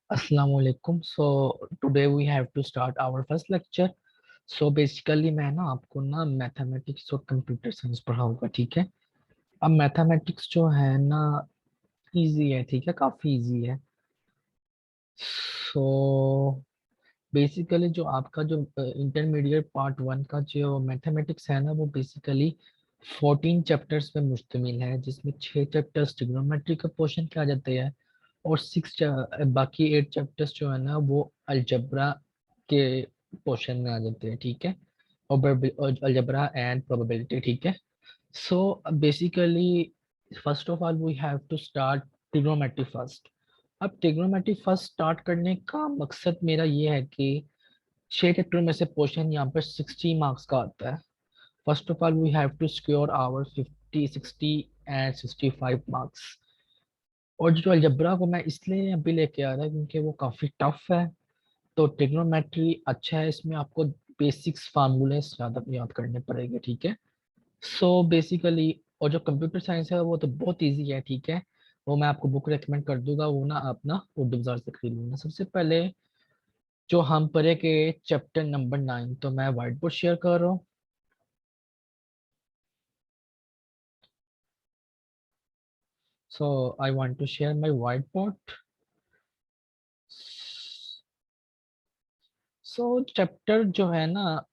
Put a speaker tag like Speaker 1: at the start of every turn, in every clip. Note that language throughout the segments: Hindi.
Speaker 1: Assalamu alaikum. So today we have to start our first lecture. So basically मैं ना आपको ना मैथमेटिक्स और कंप्यूटर साइंस पढ़ाऊंगा, ठीक है। अब मैथमेटिक्स जो है ना इजी है, ठीक है, काफी इजी है। सो बेसिकली जो आपका जो इंटरमीडिएट पार्ट वन का जो मैथमेटिक्स है ना वो बेसिकली 14 चैप्टर्स पे मुश्तमिल है, जिसमें 6 चैप्टर्स ट्रिग्नोमेट्री का पोर्शन के आ जाते हैं और बाकी 8 चैप्टर्स जो है ना वो अलजब्रा के पोर्शन में आ जाते हैं, ठीक है। और अलजब्रा एंड प्रोबेबिलिटी, ठीक है। So basically first of all we have to start trigonometry first. अब ट्रिग्नोमेट्री फर्स्ट स्टार्ट करने का मकसद मेरा ये है कि 6 चैप्टर में से पोर्शन यहाँ पर 60 मार्क्स का आता है। First of all we have to secure our 50, 60 and 65 marks. और जो अलजब्रा को मैं इसलिए अभी लेके आ रहा है क्योंकि वो काफ़ी टफ है। तो ट्रिग्नोमेट्री अच्छा है, इसमें आपको बेसिक्स फार्मूले ज़्यादा याद करने पड़ेंगे, ठीक है। सो बेसिकली और जो कंप्यूटर साइंस है वो तो बहुत इजी है, ठीक है। वो मैं आपको बुक रेकमेंड कर दूंगा, वो ना आप ना उर्दू बाजार से खरीद लेना। सबसे पहले जो हम पढ़े के चैप्टर नंबर 9, तो मैं व्हाइट बोर्ड शेयर कर रहा हूँ। So I want to share my whiteboard. So chapter जो है ना,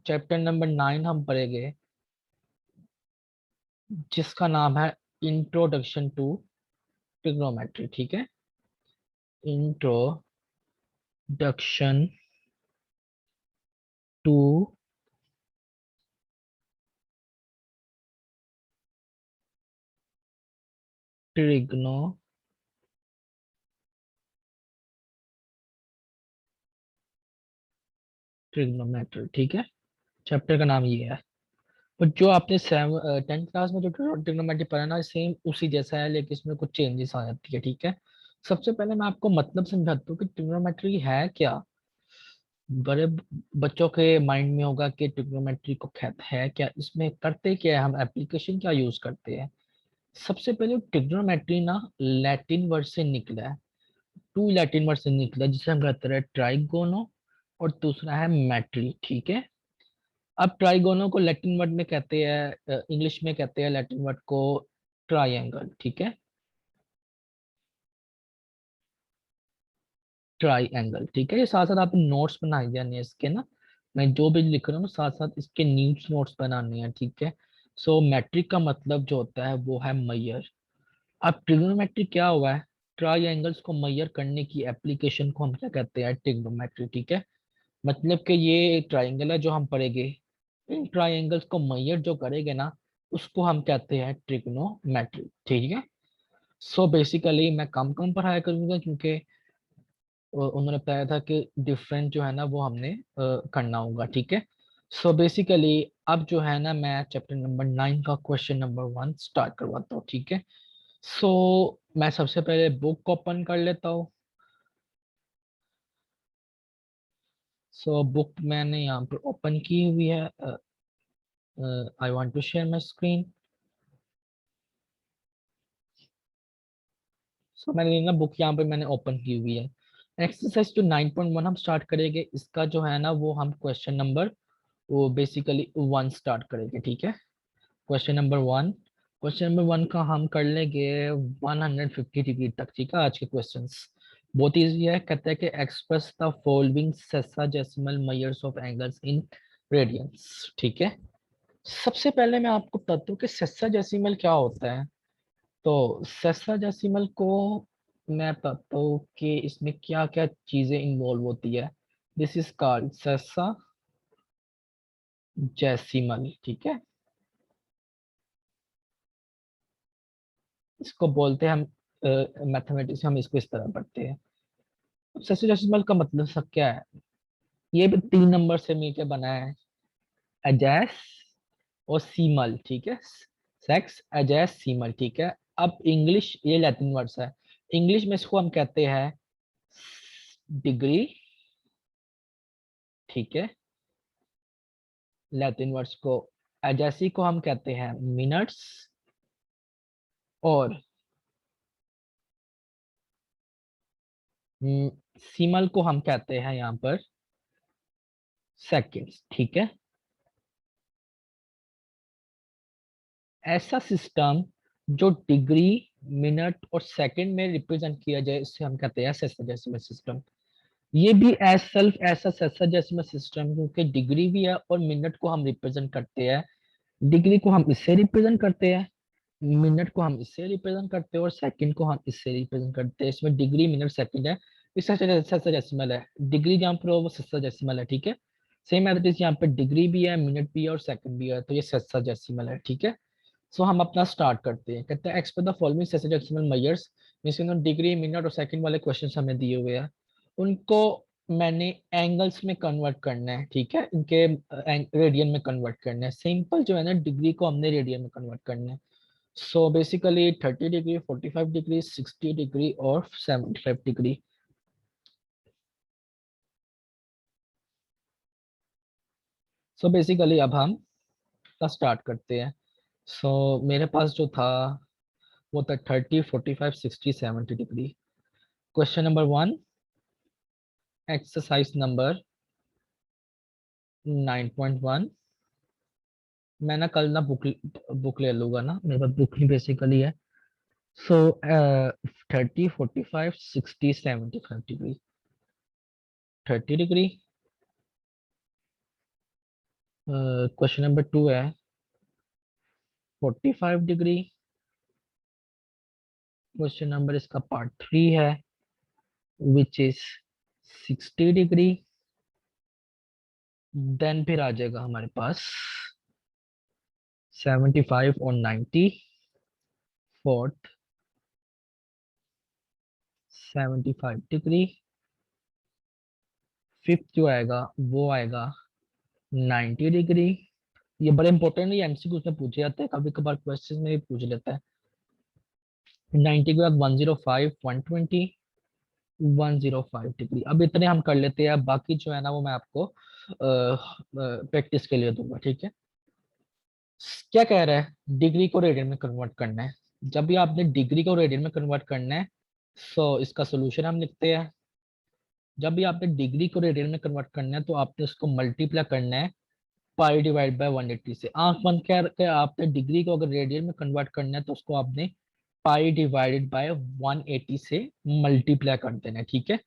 Speaker 1: चैप्टर नंबर 9 हम पढ़ेंगे, जिसका नाम है इंट्रोडक्शन टू ट्रिग्नोमेट्री, ठीक है। इंट्रोडक्शन टू ट्रिग्नोमेट्री, ठीक है। चैप्टर का नाम ये है। और जो आपने 10th क्लास में जो ट्रिग्नोमेट्री पढ़ा ना, सेम उसी जैसा है, लेकिन इसमें कुछ चेंजेस आ जाती है, ठीक है। सबसे पहले मैं आपको मतलब समझाता हूँ कि ट्रिग्नोमेट्री है क्या। बड़े बच्चों के माइंड में होगा कि ट्रिग्नोमेट्री को कहते है क्या, इसमें करते क्या है, हम एप्लीकेशन क्या यूज करते हैं। सबसे पहले ट्रिग्नोमेट्री ना लैटिन वर्ड से निकला है। टू लैटिन वर्ड से निकला है, जिसे हम कहते हैं ट्राइगोनो और दूसरा है मैट्री, ठीक है। अब ट्राइगोनो को लैटिन वर्ड में कहते हैं, इंग्लिश में कहते हैं लैटिन वर्ड को ट्राइंगल, ठीक है। ट्राइंगल, ठीक है। ये साथ साथ आप नोट्स बनाए जाने हैं इसके ना। मैं जो भी लिख रहा हूँ साथ साथ इसके नीड्स नोट्स बनाने हैं, ठीक है। सो मैट्रिक का मतलब जो होता है वो है मैयर। अब ट्रिग्नोमेट्री क्या हुआ है, ट्राइंगल्स को मैयर करने की एप्लीकेशन को हम क्या कहते हैं, ट्रिग्नोमेट्री, ठीक है। मतलब कि ये ट्राइंगल है जो हम पढ़ेंगे, इन ट्राइंगल्स को मैयर जो करेंगे ना, उसको हम कहते हैं ट्रिग्नोमेट्री, ठीक है। सो बेसिकली मैं कम कम पढ़ाया करूंगा क्योंकि उन्होंने बताया था कि डिफरेंट जो है ना वो हमने करना होगा, ठीक है। सो बेसिकली अब जो है ना मैं चैप्टर नंबर 9 का क्वेश्चन नंबर 1 स्टार्ट करवाता हूँ, ठीक है। सो मैं सबसे पहले बुक ओपन कर लेता हूँ। सो बुक मैंने यहाँ पर ओपन की हुई है। I want to share my screen. So मैंने ना बुक यहाँ पे मैंने ओपन की हुई है। एक्सरसाइज जो 9.1 हम स्टार्ट करेंगे, इसका जो है ना वो हम क्वेश्चन नंबर वो बेसिकली 1 स्टार्ट करेंगे, ठीक है। क्वेश्चन नंबर 1, क्वेश्चन नंबर 1 का हम कर लेंगे 150 डिग्री तक, ठीक है। आज के क्वेश्चंस बहुत इजी है। कहते हैं कि express the following sexagesimal measures of angles in radians, ठीक है। सबसे पहले मैं आपको बताता हूँ कि सेसाजेसिमल क्या होता है। तो सेसाडेसिमल को मैं बताता हूँ कि इसमें क्या क्या चीजें इन्वॉल्व होती है। दिस इज कॉल्ड सेसाडेसिमल, ठीक है। इसको बोलते हैं हम मैथमेटिक्स में हम इसको इस तरह पढ़ते हैं। अब सेसाडेसिमल का मतलब सब क्या है, ये भी 3 नंबर से मिलकर बना है। एजैस और सीमल, ठीक है। सेक्स एजैस सीमल, ठीक है। अब इंग्लिश ये लैटिन वर्ड्स है, इंग्लिश में इसको हम कहते हैं डिग्री, ठीक है। लैटिन वर्ड्स को अजैसी को हम कहते हैं मिनट्स, और सीमल को हम कहते हैं यहाँ पर सेकेंड्स, ठीक है। ऐसा सिस्टम जो डिग्री, मिनट और सेकंड में रिप्रेजेंट किया जाए इससे हम कहते हैं सेसोडेसिमल सिस्टम। ये भी एज सेल्फ ऐसा सेसोडेसिमल सिस्टम, क्योंकि डिग्री भी है और मिनट को हम रिप्रेजेंट करते हैं। डिग्री को हम इससे रिप्रेजेंट करते हैं, मिनट को हम इससे रिप्रेजेंट करते हैं और सेकंड को हम इससे रिप्रेजेंट करते हैं। इसमें डिग्री, मिनट, सेकंड है, इस सेसोडेसिमल है। डिग्री जहाँ पर हो वो सेसोडेसिमल है, ठीक है। सेम एज इट इज यहाँ पे डिग्री भी है, मिनट भी है और सेकंड भी है, तो ये सेसोडेसिमल है, ठीक है। सो हम अपना स्टार्ट करते हैं। कहते हैं explain the following sexagesimal measures. Means degree, minute और सेकंड वाले क्वेश्चंस हमें दिए हुए हैं, उनको मैंने एंगल्स में कन्वर्ट करना है, ठीक है। इनके रेडियन में कन्वर्ट करना है। सिंपल जो है ना, डिग्री को हमने रेडियन में कन्वर्ट करना है। So basically 30 degree, 45 degree, 60 degree और 75 डिग्री। सो बेसिकली अब हम का स्टार्ट करते हैं। सो मेरे पास जो था वो था 30, 45, 60, 70 degree. Question number 1, exercise number 9.1। मैं ना कल ना बुक बुक ले लूंगा ना, मेरे पास बुक ही बेसिकली है। सो 30, 45, 60, 75 डिग्री। 30 डिग्री। क्वेश्चन नंबर 2 है 45 डिग्री। क्वेश्चन नंबर इसका पार्ट 3 है विच इज 60 डिग्री। देन फिर आ जाएगा हमारे पास 75 और 90। Fourth 75 degree. फिफ्थ जो आएगा वो आएगा 90 डिग्री। ये बड़े इंपॉर्टेंट, ये एमसीक्यू में पूछे जाते हैं, कभी कभार क्वेश्चन में भी पूछ लेता है। 90 के बाद 105, 120, 105 डिग्री। अब इतने हम कर लेते हैं, बाकी जो है ना वो मैं आपको प्रैक्टिस के लिए दूंगा, ठीक है। क्या कह रहा है, डिग्री को रेडियन में कन्वर्ट करना है। जब भी आपने डिग्री को रेडियन में कन्वर्ट करना है, सो इसका सोल्यूशन हम लिखते हैं। जब भी आपने डिग्री को रेडियन में कन्वर्ट करना है तो आपने उसको मल्टीप्लाई करना है पाई डिवाइड बाय 180 से। आंख बंद करके आपने डिग्री को अगर रेडियन में कन्वर्ट करना है तो उसको आपने पाई डिवाइडेड बाय 180 से मल्टीप्लाई कर देना है, ठीक है।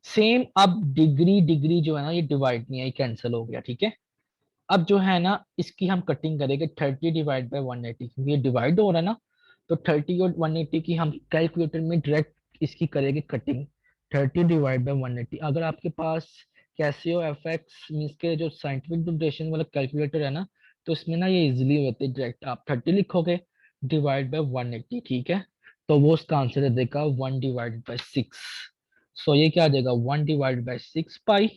Speaker 1: सेम अब डिग्री डिग्री जो है ना ये डिवाइड नहीं है, ये कैंसिल हो गया, ठीक है। अब जो है ना इसकी हम कटिंग करेंगे 30 डिवाइड बाय 180, क्योंकि ये डिवाइड हो रहा है ना। तो 30 और 180 की हम कैलकुलेटर में डायरेक्ट इसकी करेंगे कटिंग। 30 divide by 180। अगर आपके पास कैसियो एफएक्स मींस के जो साइंटिफिक नोटेशन वाला कैलकुलेटर है ना, तो इसमें ना ये इजीली होते हैं। डायरेक्ट आप 30 लिखोगे डिवाइड बाय 180, ठीक है। तो वो उसका आंसर दे देगा 1 डिवाइडेड बाय 6। सो ये क्या आ जाएगा 1 डिवाइडेड बाय 6 पाई।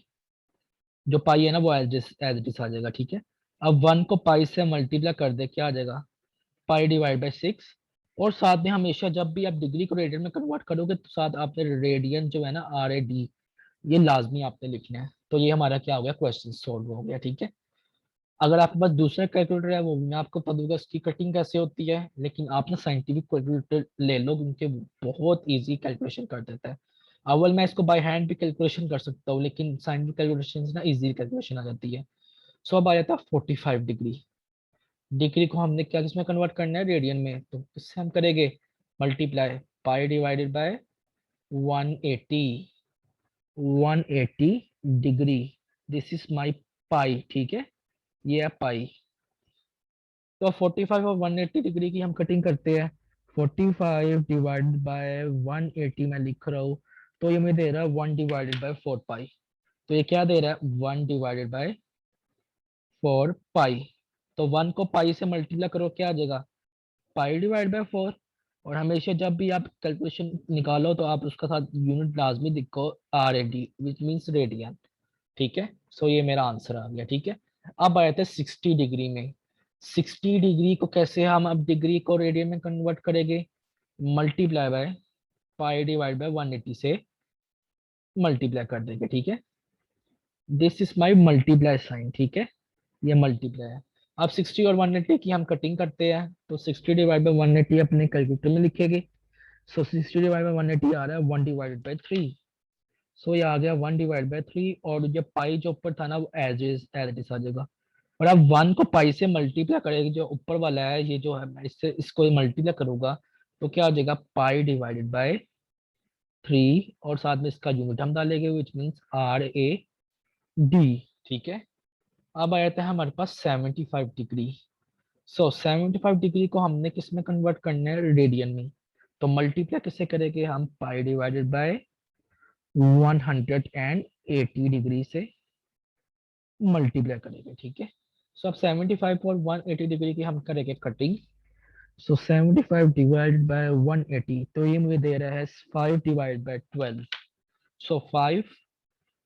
Speaker 1: जो पाई है ना वो एज इट इज आ जाएगा, ठीक है। अब 1 को पाई से मल्टीप्लाई कर दे, क्या आ जाएगा पाई डिवाइड बाय 6। और साथ में हमेशा जब भी आप डिग्री को रेडियन में कन्वर्ट करोगे तो साथ आपने रेडियन जो है ना RAD, ये लाजमी आपने लिखना है। तो ये हमारा क्या हो गया, क्वेश्चन सोल्व हो गया, ठीक है। अगर आपके पास दूसरा कैलकुलेटर है वो मैं आपको बता दूंगा इसकी कटिंग कैसे होती है, लेकिन आप ना साइंटिफिक कैलकुलेटर ले लो, उनके बहुत इजी कैलकुलेशन कर देता है। अव्वल मैं इसको बाय हैंड भी कैलकुलेशन कर सकता हूँ, लेकिन साइंटिफिक कैलकुलेशन ना इजी कैलकुलेशन आ जाती है। सो अब आ जाता है 45 डिग्री। डिग्री को हमने क्या किसमें कन्वर्ट करना है, रेडियन में, तो किससे हम करेंगे multiply pi divided by 180। 180 degree, this is my pi, ठीक है। ये है पाई। तो 45 और 180 डिग्री की हम कटिंग करते हैं। 45 डिवाइडेड बाय 180 मैं लिख रहा हूँ, तो ये मुझे दे रहा है 1 डिवाइडेड बाय 4 पाई। तो ये क्या दे रहा है 1 डिवाइडेड बाय 4 पाई। तो 1 को पाई से मल्टीप्लाई करो, क्या आ जाएगा पाई डिवाइड बाय 4। और हमेशा जब भी आप कैलकुलेशन निकालो तो आप उसका साथ यूनिट लाजमी लिखो RAD, विच मीन्स रेडियन, ठीक है। सो ये मेरा आंसर आ गया, ठीक है। अब आए थे 60 डिग्री में। 60 डिग्री को कैसे हम अब डिग्री को रेडियन में कन्वर्ट करेंगे, multiply by pi divide by 180 से मल्टीप्लाई कर देंगे, ठीक है। This is my multiply sine, ठीक है। ये मल्टीप्लाई है। अब 60 और 180 की हम कटिंग करते हैं, तो 60 डिवाइड बाय 180 अपने कैलकुलेटर में लिखेंगे। सो 60 डिवाइड बाय 180 आ रहा है 1 डिवाइडेड बाय 3। सो ये आ गया 1/3 और ये पाई जो ऊपर था ना वो एज इट इज आ जाएगा। और अब 1 को पाई से मल्टीप्लाई करेगा, जो ऊपर वाला है ये जो है मैं इससे इसको मल्टीप्लाई करूंगा तो क्या आ जाएगा पाई/3 और साथ में इसका यूनिट हम डालेंगे विच मीन्स RAD। ठीक है। अब आ जाता है हमारे पास 75 डिग्री। सो 75 डिग्री को हमने किस में कन्वर्ट करना है, रेडियन में। तो मल्टीप्लाई किससे करेंगे हम, पाई/180 डिग्री से मल्टीप्लाई करेंगे। ठीक है। सो अब 75 और 180 डिग्री की हम करेंगे कटिंग। सो 75 डिवाइडेड बाय 180 तो ये मुझे दे रहा है 5 divide by 12। So 5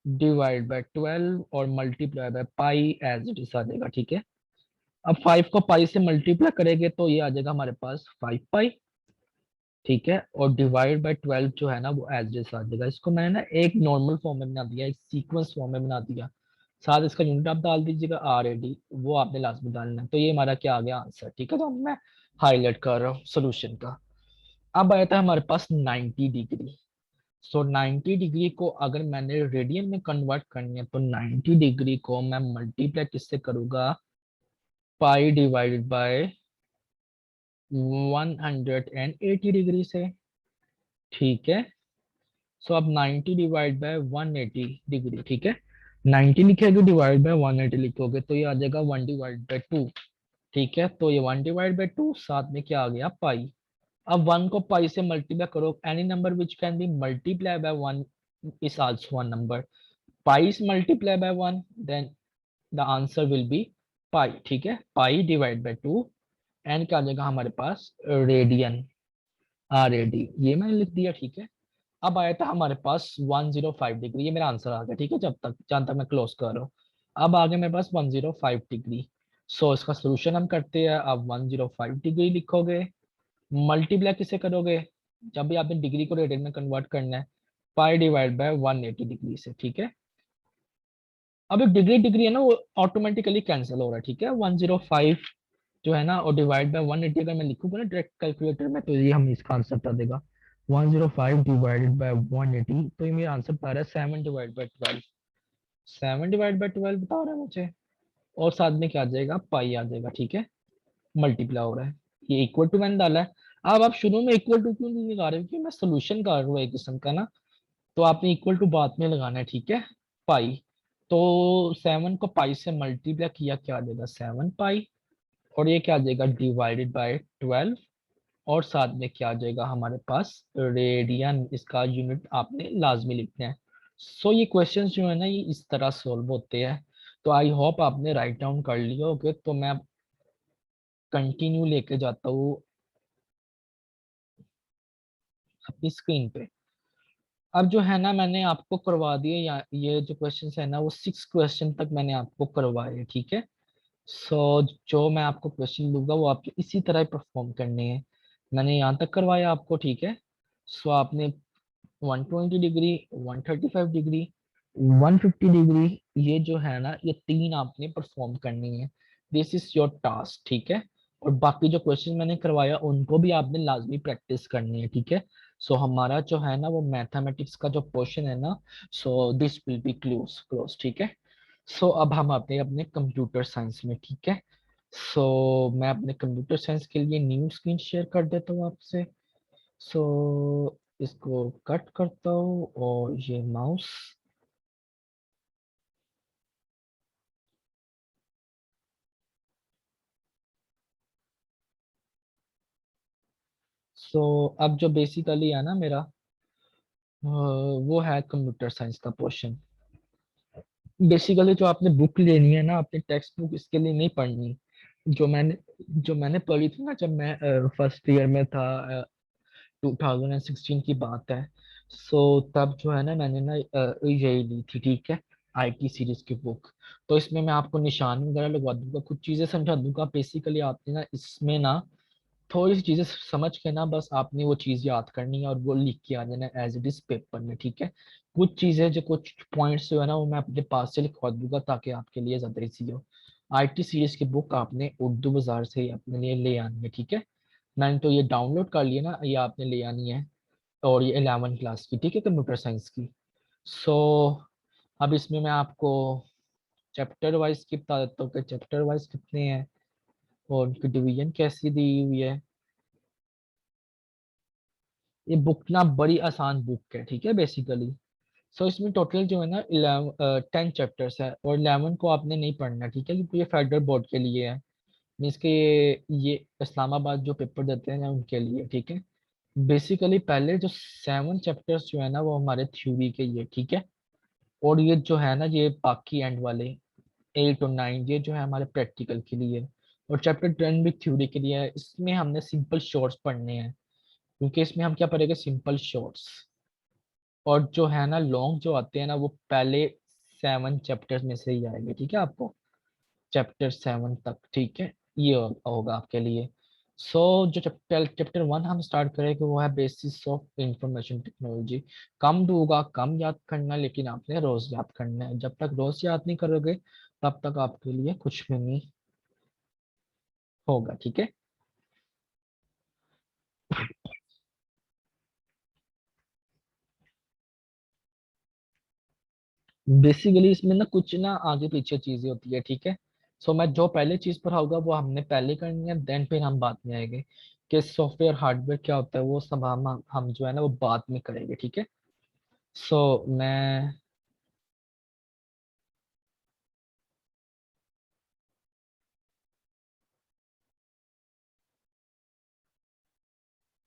Speaker 1: divide by 12 और multiply by pi as it is आ जाएगा। ठीक है। अब 5 को पाई से मल्टीप्लाई करेंगे तो ये आ जाएगा हमारे पास 5 पाई। ठीक है। और डिवाइड बाय 12 जो है ना वो एज इट इज आ जाएगा। इसको मैंने ना एक नॉर्मल फॉर्म में बना दिया, एक सीक्वेंस फॉर्म में बना दिया। साथ इसका यूनिट आप डाल दीजिएगा RAD, वो आपने लाजमी डालना है। तो ये हमारा क्या आ गया आंसर। ठीक है। तो मैं हाईलाइट कर रहा हूँ सोल्यूशन का। अब आया था हमारे पास 90 डिग्री। सो 90 डिग्री को अगर मैंने रेडियन में कन्वर्ट करनी है तो 90 डिग्री को मैं मल्टीप्लाई किससे करूंगा, पाई डिवाइडेड बाय 180 डिग्री से। ठीक है। सो अब 90 डिवाइड बाय 180 डिग्री। ठीक है। 90 लिखेगे डिवाइड बाय 180 लिखोगे तो ये आ जाएगा 1/2। ठीक है। तो ये 1/2 साथ में क्या आ गया पाई। अब 1 को पाई से मल्टीप्लाई करो, any number which can be multiply by 1 is also one number. Pi is multiply by 1 then the answer will be pi. ठीक है। पाई डिवाइड बाय 2 एंड क्या आ जाएगा हमारे पास, रेडियन RAD, ये मैंने लिख दिया। ठीक है। अब आया था हमारे पास 105 डिग्री, ये मेरा आंसर आ गया। ठीक है। जब तक जहां तक मैं क्लोज कर रहा हूँ। अब आ गया मेरे पास 105 डिग्री। सो इसका सोल्यूशन हम करते हैं। अब 105 डिग्री लिखोगे, मल्टीप्लाई किसे करोगे, जब भी आपने डिग्री को रेडियन में कन्वर्ट करना है, पाई डिवाइड बाय 180 डिग्री से। ठीक है। अब एक डिग्री डिग्री है ना वो ऑटोमेटिकली कैंसिल हो रहा है। ठीक है। 105 जो है ना और डिवाइड बाय 180 अगर मैं लिखूंगा ना डायरेक्ट कैलकुलेटर में तो ये हम इसका आंसर बता देगा। 105 डिवाइडेड बाय 180 तो ये मेरा आंसर बता रहा है 7/12। 7/12 बता रहा है मुझे। और साथ में क्या आ जाएगा, पाई आ जाएगा। ठीक है। मल्टीप्लाई हो रहा है, ये इक्वल टू मैंने डाला है। अब आप शुरू में इक्वल टू क्यों नहीं लगा रहे हो, क्योंकि मैं सोल्यूशन कर रहा हूँ एक किस्म का ना, तो आपने इक्वल टू बाद में लगाना है। ठीक है। पाई, तो 7 को पाई से मल्टीप्लाई किया क्या आ जाएगा 7 पाई और ये क्या आ जाएगा डिवाइडेड बाय 12 और साथ में क्या आ जाएगा हमारे पास रेडियन, इसका यूनिट आपने लाजमी लिखना है। सो ये क्वेश्चंस जो है ना ये इस तरह सॉल्व होते हैं। तो आई होप आपने राइट डाउन कर लिया होगा। तो मैं कंटिन्यू लेके जाता हूँ अपनी स्क्रीन पे। अब जो है ना मैंने आपको करवा दिए, या ये जो क्वेश्चंस है ना वो 6 क्वेश्चन तक मैंने आपको करवाए। ठीक है। सो जो मैं आपको क्वेश्चन दूंगा वो आपके इसी तरह परफॉर्म करने हैं। मैंने यहाँ तक करवाया आपको। ठीक है। सो आपने 120 डिग्री, 135 डिग्री, 150 डिग्री, ये जो है ना ये 3 आपने परफॉर्म करनी है। This is your task. ठीक है। और बाकी जो क्वेश्चन मैंने करवाया उनको भी आपने लाजमी प्रैक्टिस करनी है। ठीक है। सो हमारा जो है ना वो मैथमेटिक्स का जो पोर्शन है ना, so this will be close close. ठीक है। सो अब हम अपने अपने कंप्यूटर साइंस में। ठीक है। सो मैं अपने कंप्यूटर साइंस के लिए न्यू स्क्रीन शेयर कर देता हूँ आपसे। सो इसको कट करता हूँ और ये माउस। सो अब जो बेसिकली है ना मेरा वो है कंप्यूटर साइंस का पोर्शन। बेसिकली जो आपने बुक लेनी है ना, आपने टेक्स्ट बुक इसके लिए नहीं पढ़नी। जो मैंने पढ़ी थी ना जब मैं फर्स्ट ईयर में था, 2016 की बात है। सो तब जो है ना मैंने ना यही ली थी। ठीक है। IT सीरीज की बुक। तो इसमें मैं आपको निशान वगैरह लगवा दूंगा, कुछ चीजें समझा दूंगा। बेसिकली आपने ना इसमें ना थोड़ी सी चीजें समझ के ना बस आपने वो चीज याद करनी है और वो लिख के आ जाना एज इट इज पेपर में। ठीक है। कुछ चीजें जो कुछ पॉइंट्स जो है ना वो मैं अपने पास से लिखवा दूंगा ताकि आपके लिए ज्यादा इजी हो। IT सीरीज की बुक आपने उर्दू बाजार से ही अपने लिए ले आनी है। ठीक है। मैंने तो ये डाउनलोड कर लिया ना, ये आपने ले आनी है। और ये 11 क्लास की। ठीक है। कंप्यूटर साइंस की। सो अब इसमें मैं आपको चैप्टर वाइज की बता देता हूँ कि चैप्टर वाइज कितने हैं और उनकी डिवीजन कैसी दी हुई है। ये बुक ना बड़ी आसान बुक है, ठीक है बेसिकली। सो इसमें टोटल जो है ना 10 चैप्टर्स है और 11 को आपने नहीं पढ़ना, ठीक है, क्योंकि ये फेडरल बोर्ड के लिए है। मीन्स के ये इस्लामाबाद जो पेपर देते हैं ना उनके लिए, ठीक है। बेसिकली पहले जो 7 चैप्टर्स जो है ना वो हमारे थ्योरी के लिए, ठीक है। और ये जो है ना ये बाकी एंड वाले 8 और 9 ये जो है हमारे प्रैक्टिकल के लिए। और चैप्टर 10 भी थ्योरी के लिए है। इसमें हमने सिंपल शॉर्ट्स पढ़ने हैं, क्योंकि इसमें हम क्या पढ़ेंगे, सिंपल शॉर्ट्स। और जो है ना लॉन्ग जो आते हैं ना वो पहले 7 चैप्टर्स में से ही आएंगे, ठीक है, आपको चैप्टर 7 तक, ठीक है। ये होगा आपके लिए। सो जो चैप्टर 1 हम स्टार्ट करेंगे वो है बेसिस ऑफ इंफॉर्मेशन टेक्नोलॉजी। कम होगा, कम याद करना, लेकिन आपने रोज याद करना है। जब तक रोज याद नहीं करोगे तब तक आपके लिए कुछ भी नहीं होगा, ठीक है। बेसिकली इसमें ना कुछ ना आगे पीछे चीजें होती है, ठीक है। सो मैं जो पहले चीज पढ़ाऊंगा वो हमने पहले करनी है, देन फिर हम बाद में आएंगे कि सॉफ्टवेयर हार्डवेयर क्या होता है, वो सब हम जो है ना वो बाद में करेंगे, ठीक है। सो मैं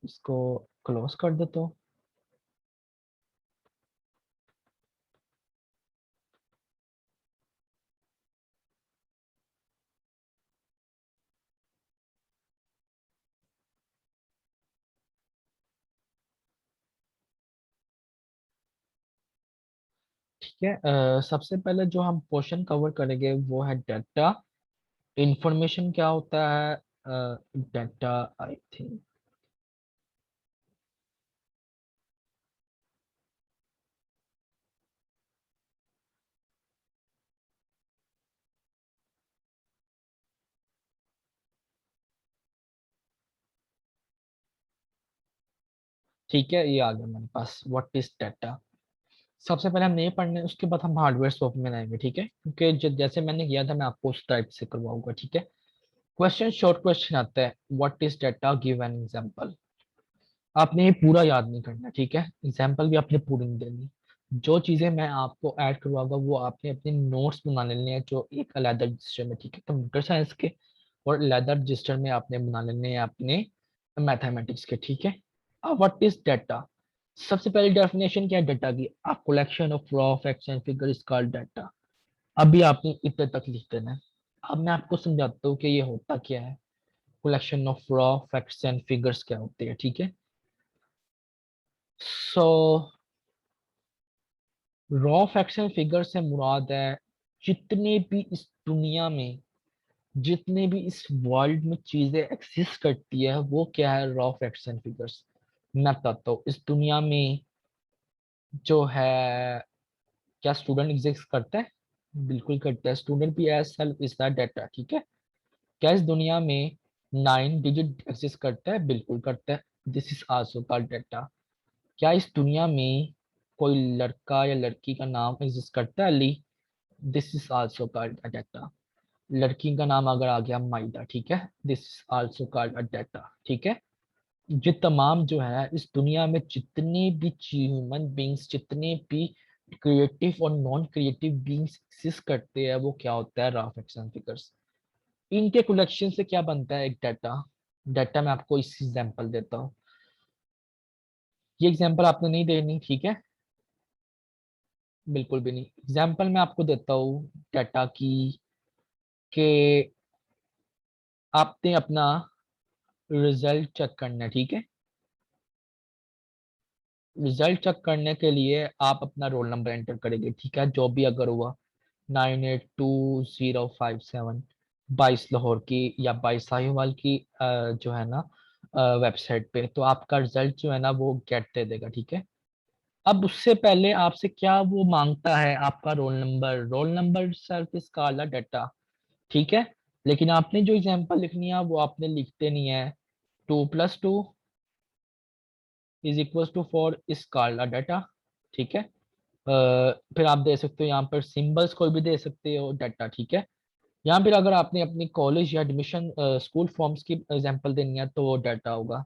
Speaker 1: इसको क्लोज कर देता हूँ। ठीक है, सबसे पहले जो हम पोर्शन कवर करेंगे वो है डाटा। इंफॉर्मेशन क्या होता है, डाटा, आई थिंक। ठीक है, ये आ गया मेरे पास, व्हाट इज डाटा। सबसे पहले हम ये पढ़ने हैं, उसके बाद हम हार्डवेयर सॉफ्टवेयर में आएंगे, ठीक है, क्योंकि जैसे मैंने किया था मैं आपको उस टाइप से करवाऊंगा, ठीक है। क्वेश्चन, शॉर्ट क्वेश्चन आता है, what is data, give an example. आपने ये पूरा याद नहीं करना, ठीक है, एग्जाम्पल भी आपने पूरी नहीं देनी। जो चीजें मैं आपको ऐड करवाऊंगा वो आपने अपने नोट्स बना लेने हैं, जो एक अलग रजिस्टर में, ठीक है, कंप्यूटर साइंस के। और अलग रजिस्टर में आपने बना लेने हैं अपने मैथमेटिक्स के, ठीक है। अब व्हाट इज डाटा। सबसे पहली डेफिनेशन क्या है डाटा की, a collection of raw facts and figure is called data. अभी आपने इतने तक लिख देना है। अब मैं आपको समझाता हूँ कि ये होता क्या है, collection of raw facts and figures क्या होते हैं, ठीक है। सो रॉ फैक्ट्स एंड फिगर से मुराद है जितने भी इस दुनिया में, जितने भी इस वर्ल्ड में चीजें एक्सिस्ट करती है वो क्या है, रॉ फैक्ट्स एंड फिगर्स। मैं बताता हूँ, इस दुनिया में जो है, क्या स्टूडेंट एग्जिस्ट करता है, बिल्कुल करता है। स्टूडेंट भी as self is the data, ठीक है। क्या इस दुनिया में 9 डिजिट एग्जिस्ट करता है, बिल्कुल करता है, this is also called data. क्या इस दुनिया में कोई लड़का या लड़की का नाम एग्जिस्ट करता है, Ali, this is also called a data. लड़की का नाम अगर आ गया माइदा, ठीक है, this is also called a data, ठीक है। ये तमाम जो है इस दुनिया में जितने भी ह्यूमन बींग्स, जितने भी क्रिएटिव और नॉन क्रिएटिव बींग्स एग्जिस्ट करते हैं वो क्या होता है, रॉ फैक्ट्स एंड फिगर्स। इनके कलेक्शन से क्या बनता है, एक डाटा। डाटा मैं आपको इस एग्जांपल देता हूँ। ये एग्जांपल आपने नहीं देनी, ठीक है, बिल्कुल भी नहीं। एग्जांपल मैं आपको देता हूँ डाटा की, कि आपने अपना रिजल्ट चेक करना है, ठीक है। रिजल्ट चेक करने के लिए आप अपना रोल नंबर एंटर करेंगे, ठीक है, जो भी अगर हुआ 982057, 22 लाहौर की या 22 साहिवाल की जो है ना वेबसाइट पे, तो आपका रिजल्ट जो है ना वो गेट दे देगा, ठीक है। अब उससे पहले आपसे क्या वो मांगता है, आपका roll number. Roll number self is called data, ठीक है। लेकिन आपने जो एग्जांपल लिखनी है वो आपने लिखते नहीं है। 2+2 is equal to 4 is called data, ठीक है। फिर आप दे सकते हो यहाँ पर सिंबल्स कोई भी दे सकते हो डाटा, ठीक है। यहाँ पर अगर आपने अपनी कॉलेज या एडमिशन स्कूल फॉर्म्स की एग्जांपल देनी है तो वो डाटा होगा,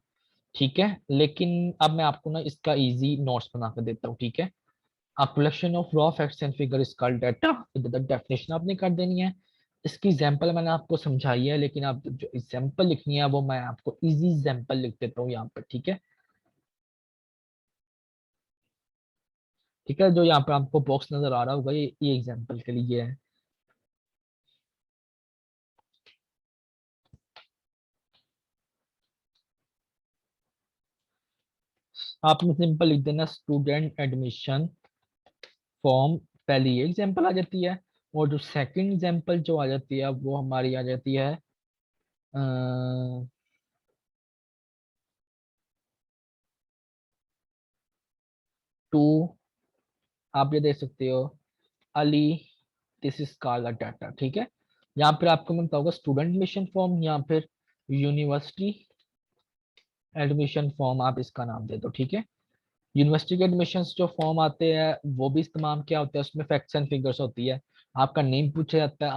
Speaker 1: ठीक है। लेकिन अब मैं आपको ना इसका इजी नोट्स बना कर देता हूँ, ठीक है। A collection of raw facts and figure is called data। इधर डेफिनेशन आपने कर देनी है। इसकी एग्जांपल मैंने आपको समझाई है, लेकिन आप जो एग्जांपल लिखनी है वो मैं आपको इजी एग्जांपल लिख देता हूँ यहाँ पर, ठीक है। ठीक है, जो यहाँ पर आपको बॉक्स नजर आ रहा होगा ये एग्जांपल के लिए है। आपने सिंपल लिख देना स्टूडेंट एडमिशन फॉर्म, पहली ये एग्जांपल आ जाती है। और जो सेकंड एग्जांपल जो आ जाती है वो हमारी आ जाती है टू, आप ये देख सकते हो Ali, this is called data, ठीक है। यहाँ पर आपको मिलता होगा स्टूडेंट एडमिशन फॉर्म या फिर यूनिवर्सिटी एडमिशन फॉर्म, आप इसका नाम दे दो, ठीक है। यूनिवर्सिटी के एडमिशन्स जो फॉर्म आते हैं वो भी इस्तेमाल क्या होता है, उसमें फैक्ट्स एंड फिगर्स होती है। आपका नेम पूछा जाता है,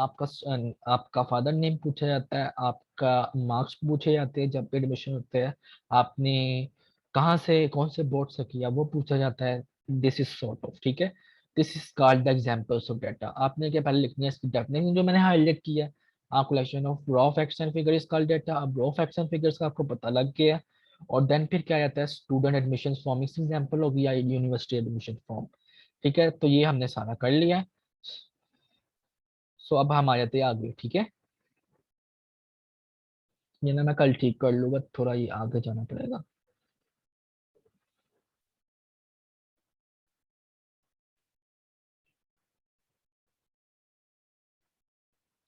Speaker 1: आपका फादर नेम पूछा जाता है, आपका मार्क्स पूछे जाते हैं जब भी एडमिशन होते हैं, आपने कहाँ से कौन से बोर्ड से किया वो पूछा जाता है। दिस इज सॉर्ट ऑफ, ठीक है। This is called the examples of data. आपने क्या पहले लिखनी है इसकी डेफिनेशन जो मैंने हाईलाइट किया है। Collection of raw facts and figure is called data. अब रॉ फैक्ट्स एंड फिगर्स का आपको पता लग गया। और देन फिर क्या आता है स्टूडेंट एडमिशन फॉर्म, इस एग्जांपल हो गया यूनिवर्सिटी एडमिशन फॉर्म, ठीक है। तो ये हमने सारा कर लिया है। सो अब हम आ जाते हैं आगे, ठीक है। ये ना मैं कल ठीक कर लूंगा, थोड़ा ये आगे जाना पड़ेगा।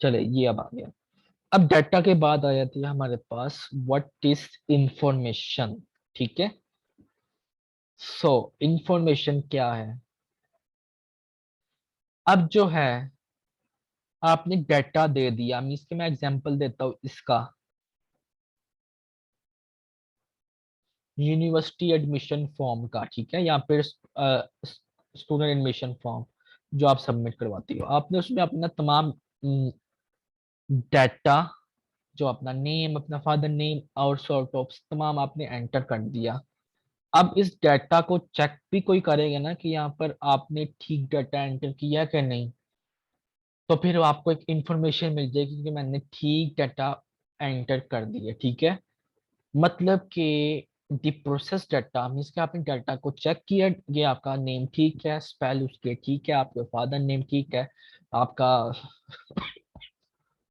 Speaker 1: चले ये अब आ गया। अब डाटा के बाद आ जाती है हमारे पास व्हाट इज इंफॉर्मेशन, ठीक है। सो इंफॉर्मेशन क्या है। अब जो है आपने डाटा दे दिया, मीन्स कि मैं एग्जांपल देता हूँ इसका, यूनिवर्सिटी एडमिशन फॉर्म का, ठीक है। यहाँ पे स्टूडेंट एडमिशन फॉर्म जो आप सबमिट करवाती हो, आपने उसमें अपना तमाम डाटा, जो अपना नेम, अपना फादर नेम और सॉर्ट ऑफ तमाम आपने एंटर कर दिया। अब इस डाटा को चेक भी कोई करेगा ना कि यहाँ पर आपने ठीक डाटा एंटर किया कि नहीं, तो फिर आपको एक इंफॉर्मेशन मिल जाएगी कि मैंने ठीक डाटा एंटर कर दिया, ठीक है। मतलब कि दी प्रोसेस डाटा मीन्स कि आपने डाटा को चेक किया, ये आपका नेम ठीक है, स्पेल उसके ठीक है, आपके फादर नेम ठीक है, आपका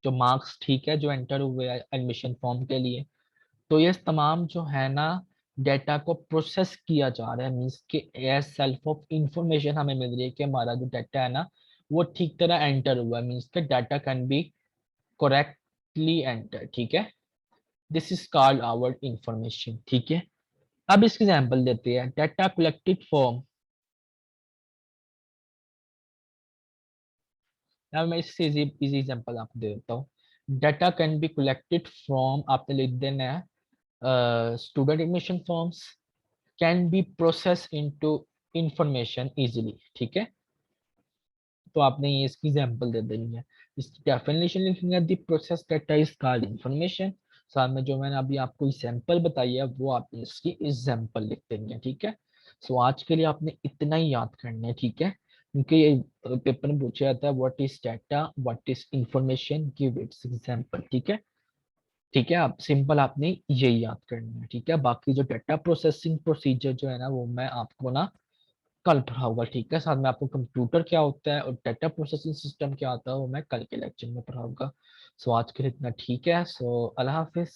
Speaker 1: जो मार्क्स ठीक है जो एंटर हुए हैं एडमिशन फॉर्म के लिए। तो ये तमाम जो है ना डाटा को प्रोसेस किया जा रहा है, मीन्स के एज सेल्फ ऑफ इंफॉर्मेशन हमें मिल रही है कि हमारा जो डाटा है ना वो ठीक तरह एंटर हुआ है, मीन्स के data can be correctly enter, ठीक है। This is called our information, ठीक है। अब इसकी एग्जांपल देते हैं डाटा कलेक्टेड फ्रॉम। अब मैं इससे इजी इजी एग्जांपल आपको दे देता हूँ। Data can be collected from, आपने लिख देना है student admission forms can be process into information easily, ठीक है। तो आपने ये इसकी एग्जांपल दे देनी है। इसकी डेफिनेशन लिखनी है the process data is called information. साथ में जो मैंने अभी आपको एग्जांपल बताई है वो आप इसकी एग्जांपल लिख देंगे, ठीक है। सो आज के लिए आपने इतना ही याद करना है, ठीक है, क्योंकि ये पेपर में पूछा जाता है what is data, what is information, give its example, ठीक है। ठीक है, आप सिंपल आपने यही याद करना है, ठीक है। बाकी जो डाटा प्रोसेसिंग प्रोसीजर जो है ना वो मैं आपको ना कल पढ़ाऊंगा, ठीक है। साथ में आपको कंप्यूटर क्या होता है और डाटा प्रोसेसिंग सिस्टम क्या होता है वो मैं कल के लेक्चर में पढ़ाऊंगा। सो आज के लिए इतना ठीक है। सो अल्लाह हाफिज।